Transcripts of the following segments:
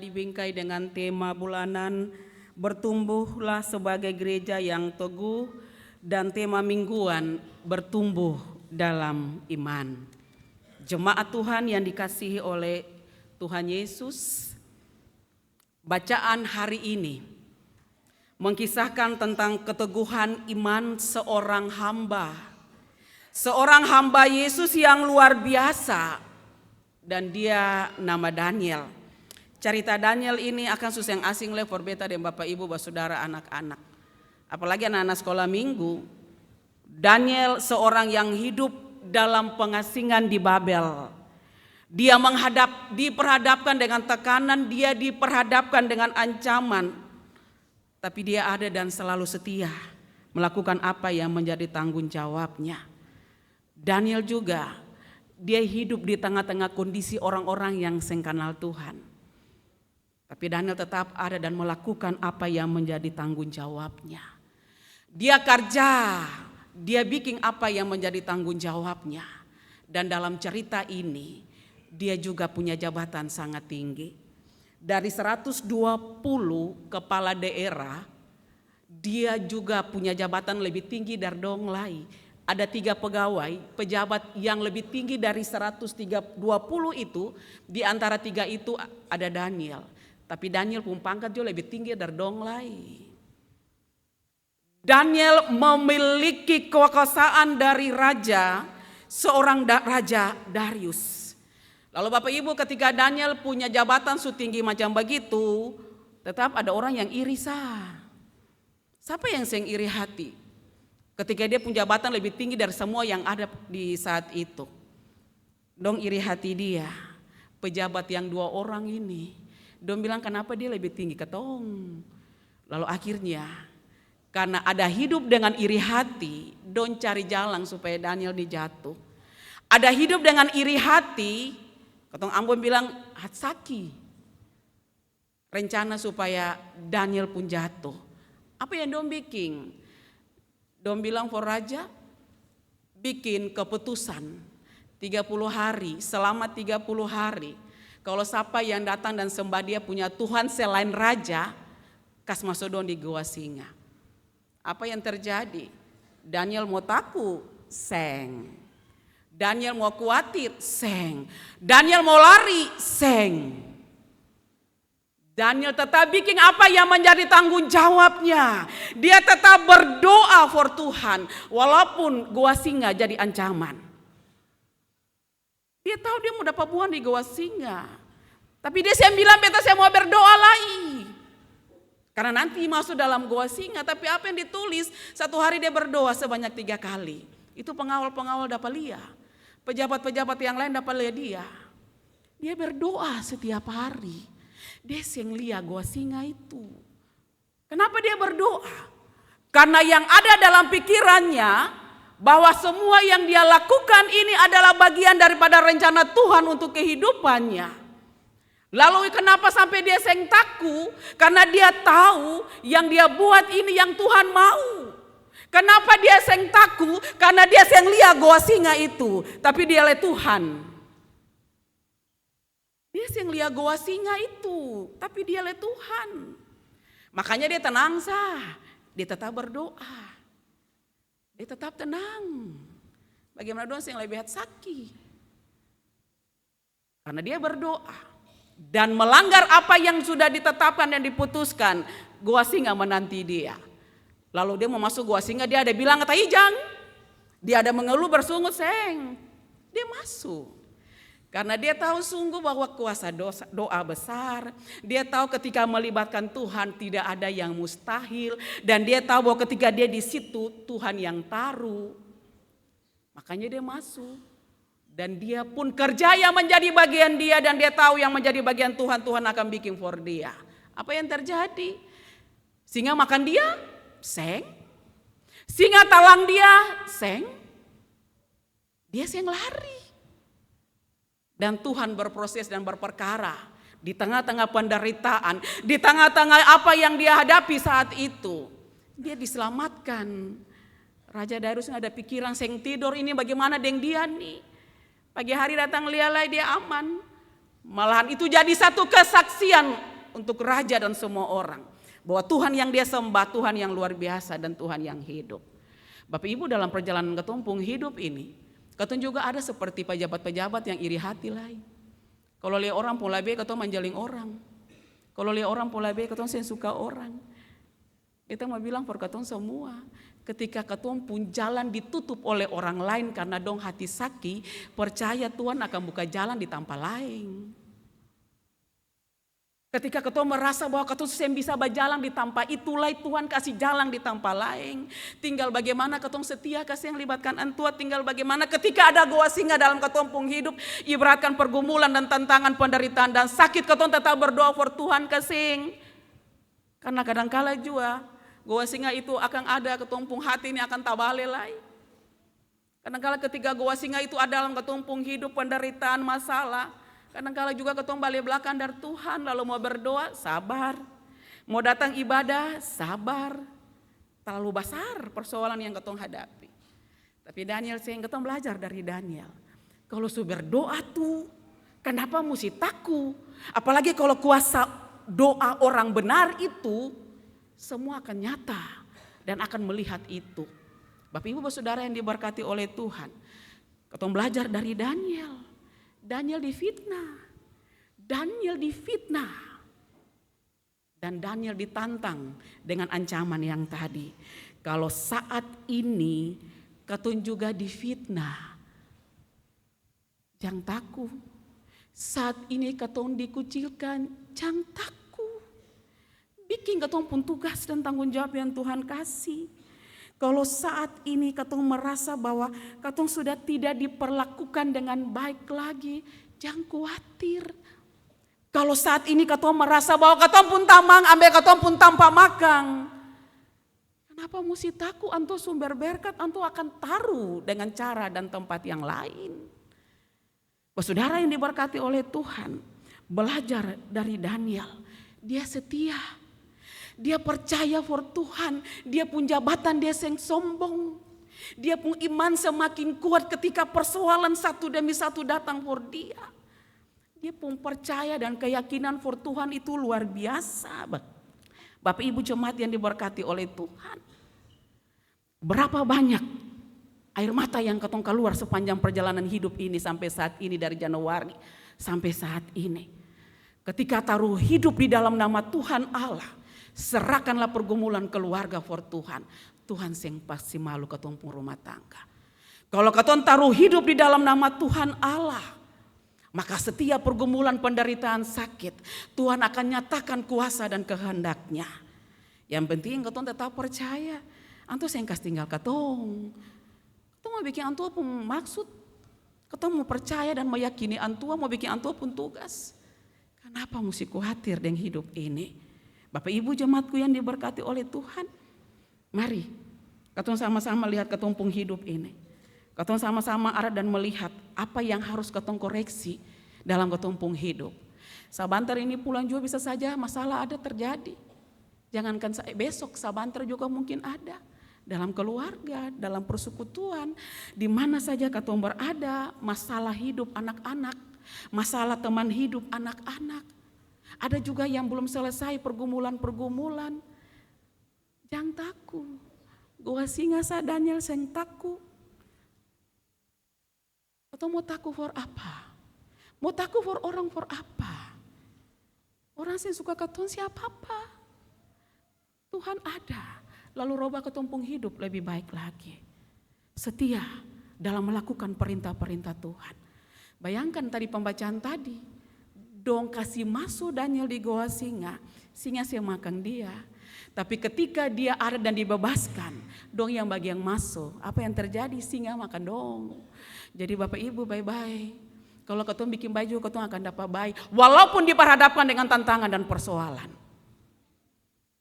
dibingkai dengan tema bulanan bertumbuhlah sebagai gereja yang teguh dan tema mingguan bertumbuh dalam iman. Jemaat Tuhan yang dikasihi oleh Tuhan Yesus, bacaan hari ini mengkisahkan tentang keteguhan iman seorang hamba Yesus yang luar biasa, dan dia nama Daniel. Cerita Daniel ini akan susah asing le for beta dan Bapak Ibu, saudara, anak-anak. Apalagi anak-anak sekolah minggu. Daniel seorang yang hidup dalam pengasingan di Babel. Dia diperhadapkan dengan tekanan, dia diperhadapkan dengan ancaman. Tapi dia ada dan selalu setia melakukan apa yang menjadi tanggung jawabnya. Daniel juga, dia hidup di tengah-tengah kondisi orang-orang yang sengkanal Tuhan. Tapi Daniel tetap ada dan melakukan apa yang menjadi tanggung jawabnya. Dia kerja, dia bikin apa yang menjadi tanggung jawabnya. Dan dalam cerita ini, dia juga punya jabatan sangat tinggi. Dari 120 kepala daerah, dia juga punya jabatan lebih tinggi dari dong lain. Ada 3 pegawai, pejabat yang lebih tinggi dari 120 itu, di antara 3 itu ada Daniel. Tapi Daniel pun pangkat juga lebih tinggi dari dong lain. Daniel memiliki kekuasaan dari raja, seorang Raja Darius. Lalu Bapak Ibu, ketika Daniel punya jabatan setinggi macam begitu, tetap ada orang yang iri sah. Siapa yang iri hati? Ketika dia punya jabatan lebih tinggi dari semua yang ada di saat itu. Dong iri hati dia. Pejabat yang 2 orang ini. Dong bilang kenapa dia lebih tinggi ketong. Lalu akhirnya karena ada hidup dengan iri hati, dong cari jalan supaya Daniel dijatuh. Ada hidup dengan iri hati, ketong Ambon bilang hatsaki. Rencana supaya Daniel pun jatuh. Apa yang dong bikin? Dong bilang for raja, bikin keputusan 30 hari, selama 30 hari. Kalau siapa yang datang dan sembah dia punya Tuhan selain raja, kas masuk dong di gua singa. Apa yang terjadi? Daniel mau takut, seng. Daniel mau khawatir, seng. Daniel mau lari, seng. Daniel tetap bikin apa yang menjadi tanggung jawabnya. Dia tetap berdoa for Tuhan. Walaupun gua singa jadi ancaman. Dia tahu dia mau dapat buah di gua singa. Tapi dia bilang, beta saya mau berdoa lagi. Karena nanti masuk dalam gua singa. Tapi apa yang ditulis, 1 hari dia berdoa sebanyak 3 kali. Itu pengawal-pengawal dapat lihat. Pejabat-pejabat yang lain dapat lihat dia. Dia berdoa setiap hari. Dia yang lihat gua singa itu. Kenapa dia berdoa? Karena yang ada dalam pikirannya bahwa semua yang dia lakukan ini adalah bagian daripada rencana Tuhan untuk kehidupannya. Lalu kenapa sampai dia takut? Karena dia tahu yang dia buat ini yang Tuhan mau. Kenapa dia takut? Karena dia lihat gua singa itu, tapi dia lihat Tuhan. Dia yang lihat gua singa itu, tapi dia lihat Tuhan. Makanya dia tenang sah, dia tetap berdoa. Dia tetap tenang. Bagaimana dong yang lebih hatsaki? Karena dia berdoa dan melanggar apa yang sudah ditetapkan dan diputuskan, gua singa menanti dia. Lalu dia mau masuk gua singa, dia ada bilang kata hijang. Dia ada mengeluh bersungut, seng. Dia masuk. Karena dia tahu sungguh bahwa kuasa doa besar. Dia tahu ketika melibatkan Tuhan tidak ada yang mustahil. Dan dia tahu bahwa ketika dia di situ Tuhan yang taruh. Makanya dia masuk. Dan dia pun kerja yang menjadi bagian dia. Dan dia tahu yang menjadi bagian Tuhan, Tuhan akan bikin for dia. Apa yang terjadi? Singa makan dia, seng. Singa talang dia, seng. Dia seng lari. Dan Tuhan berproses dan berperkara di tengah-tengah penderitaan, di tengah-tengah apa yang dia hadapi saat itu. Dia diselamatkan. Raja Darius ada pikiran seng tidur ini bagaimana dengan dia nih. Pagi hari datang lihat dia aman. Malahan itu jadi satu kesaksian untuk raja dan semua orang. Bahwa Tuhan yang dia sembah, Tuhan yang luar biasa dan Tuhan yang hidup. Bapak Ibu, dalam perjalanan ketumpung hidup ini, katong juga ada seperti pejabat-pejabat yang iri hati lain. Kalau lihat orang pola be, katong menjaling orang. Kalau lihat orang pola be, katong sen suka orang. Kita mau bilang for katong semua, ketika katong pun jalan ditutup oleh orang lain karena dong hati sakit, percaya Tuhan akan buka jalan di tempat lain. Ketika katong merasa bahwa katong sen bisa berjalan di tempat itulah Tuhan kasih jalan di tempat lain. Tinggal bagaimana katong setia kasih yang libatkan antua, tinggal bagaimana ketika ada goa singa dalam katong pung hidup, ibaratkan pergumulan dan tantangan penderitaan dan sakit, katong tetap berdoa for Tuhan kasih. Karena kadangkala juga goa singa itu akan ada katong pung hati ini akan tabale lain. Kadangkala ketika goa singa itu ada dalam katong pung hidup penderitaan masalah, kadang-kala juga ketong balik belakang dari Tuhan, lalu mau berdoa, sabar. Mau datang ibadah, sabar. Terlalu besar persoalan yang ketong hadapi. Tapi Daniel, saya ketong belajar dari Daniel. Kalau su berdoa tuh, kenapa mesti takut? Apalagi kalau kuasa doa orang benar itu, semua akan nyata dan akan melihat itu. Bapak Ibu Saudara yang diberkati oleh Tuhan, ketong belajar dari Daniel. Daniel difitnah, dan Daniel ditantang dengan ancaman yang tadi. Kalau saat ini katong juga difitnah, jangan takut. Saat ini katong dikucilkan, jangan takut. Bikin katong pun tugas dan tanggung jawab yang Tuhan kasih. Kalau saat ini katong merasa bahwa katong sudah tidak diperlakukan dengan baik lagi, jangan khawatir. Kalau saat ini katong merasa bahwa katong pun tamang, ambil katong pun tanpa makan, kenapa mesti takut? Antu sumber berkat, antu akan taruh dengan cara dan tempat yang lain. Saudara yang diberkati oleh Tuhan, belajar dari Daniel, dia setia. Dia percaya for Tuhan, dia pun jabatan dia yang sombong. Dia pun iman semakin kuat ketika persoalan satu demi satu datang for dia. Dia pun percaya dan keyakinan for Tuhan itu luar biasa. Bapak Ibu jemaat yang diberkati oleh Tuhan. Berapa banyak air mata yang ketong keluar sepanjang perjalanan hidup ini sampai saat ini, dari Januari sampai saat ini. Ketika taruh hidup di dalam nama Tuhan Allah, serahkanlah pergumulan keluarga for Tuhan. Tuhan sing pasti malu ketong pun rumah tangga. Kalau ketong taruh hidup di dalam nama Tuhan Allah, maka setiap pergumulan penderitaan sakit, Tuhan akan nyatakan kuasa dan kehendaknya. Yang penting ketong tetap percaya. Antu sing kas tinggal ketong. Ketong mau bikin antua pun maksud. Ketong mau percaya dan meyakini antua, mau bikin antua pun tugas. Kenapa mesti khawatir dengan hidup ini? Bapak Ibu jemaatku yang diberkati oleh Tuhan, mari ketong sama-sama lihat ketumpung hidup ini. Ketong sama-sama arah dan melihat apa yang harus ketong koreksi dalam ketumpung hidup. Sabantar ini pulang juga bisa saja masalah ada terjadi. Jangankan besok, sabantar juga mungkin ada. Dalam keluarga, dalam persekutuan, di mana saja ketong berada, masalah hidup anak-anak, masalah teman hidup anak-anak. Ada juga yang belum selesai pergumulan-pergumulan. Jangan takut. Goa singa sa Daniel seng takut. Atau mau takut for apa? Mau takut for orang for apa? Orang yang suka ketong siapa apa? Tuhan ada. Lalu roba ketumpung hidup lebih baik lagi. Setia dalam melakukan perintah-perintah Tuhan. Bayangkan tadi pembacaan tadi. Dong kasih masuk Daniel di goa singa, singa sih makan dia. Tapi ketika dia ada dan dibebaskan, dong yang bagian masuk, apa yang terjadi? Singa makan dong. Jadi Bapak Ibu bye-bye. Kalau ketong bikin baju, ketong akan dapat baik. Walaupun diperhadapkan dengan tantangan dan persoalan.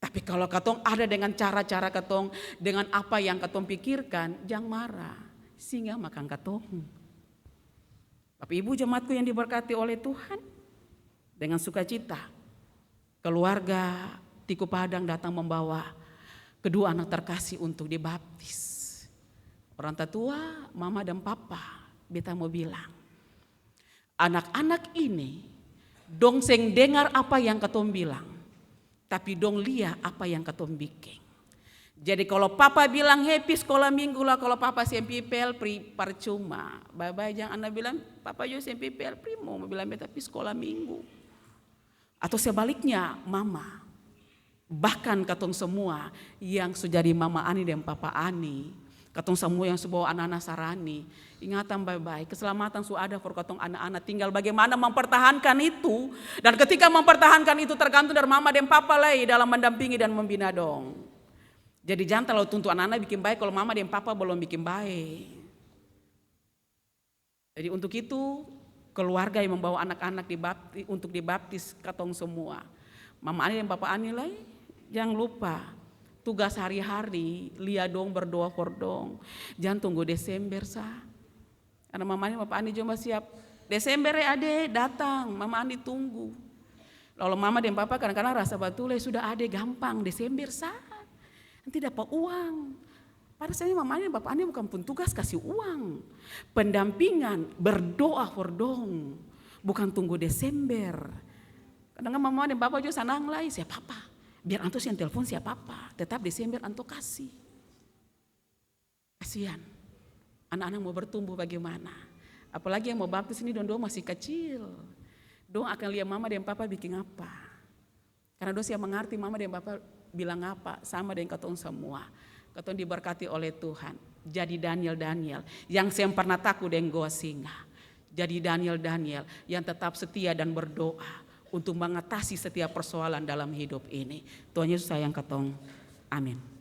Tapi kalau ketong ada dengan cara-cara ketong, dengan apa yang ketong pikirkan, jangan marah. Singa makan ketong. Bapak Ibu jemaatku yang diberkati oleh Tuhan, dengan sukacita, keluarga Tiku Padang datang membawa kedua anak terkasih untuk dibaptis. Orang tua, mama dan papa, beta mau bilang, anak-anak ini Dong seng dengar apa yang katong bilang, tapi dong lihat apa yang katong bikin. Jadi kalau papa bilang happy sekolah minggu lah, kalau papa sempi pelpri percuma. Bye-bye jangan anda bilang papa juga sempi pelpri mau bilang tapi sekolah minggu. Atau sebaliknya mama. Bahkan katong semua yang sudah jadi mama Ani dan papa Ani, katong semua yang sebawa anak-anak sarani, ingatan baik-baik, keselamatan sudah ada for katong anak-anak, tinggal bagaimana mempertahankan itu. Dan ketika mempertahankan itu tergantung dari mama dan papa lagi dalam mendampingi dan membina dong. Jadi jangan terlalu tuntut anak-anak bikin baik kalau mama dan papa belum bikin baik. Jadi untuk itu keluarga yang membawa anak-anak untuk dibaptis katong semua. Mama Ani dan papa Ani lagi jangan lupa tugas hari-hari lihat dong berdoa for dong. Jangan tunggu Desember sah. Karena mama Ani dan papa Ani cuma siap Desember ade datang, mama Ani tunggu. Lalu mama dan papa kadang-kadang rasa betul sudah ade gampang Desember sah. Nanti dapat uang. Pada saya mama Ani dan papa Ani bukan pun tugas kasih uang. Pendampingan berdoa for dong. Bukan tunggu Desember. Kadang-kadang mama dan papa juga senang lah siapa apa. Biar antus yang telepon siapa apa. Tetap Desember antus kasih. Kasihan. Anak-anak mau bertumbuh bagaimana. Apalagi yang mau baptis ini dong masih kecil. Dong akan lihat mama dan papa bikin apa. Karena dong siap mengerti mama dan papa bilang apa sama dengan katong semua. Katong diberkati oleh Tuhan. Jadi Daniel yang saya pernah takut dengan goa singa. Jadi Daniel yang tetap setia dan berdoa untuk mengatasi setiap persoalan dalam hidup ini. Tuhan Yesus sayang katong. Amin.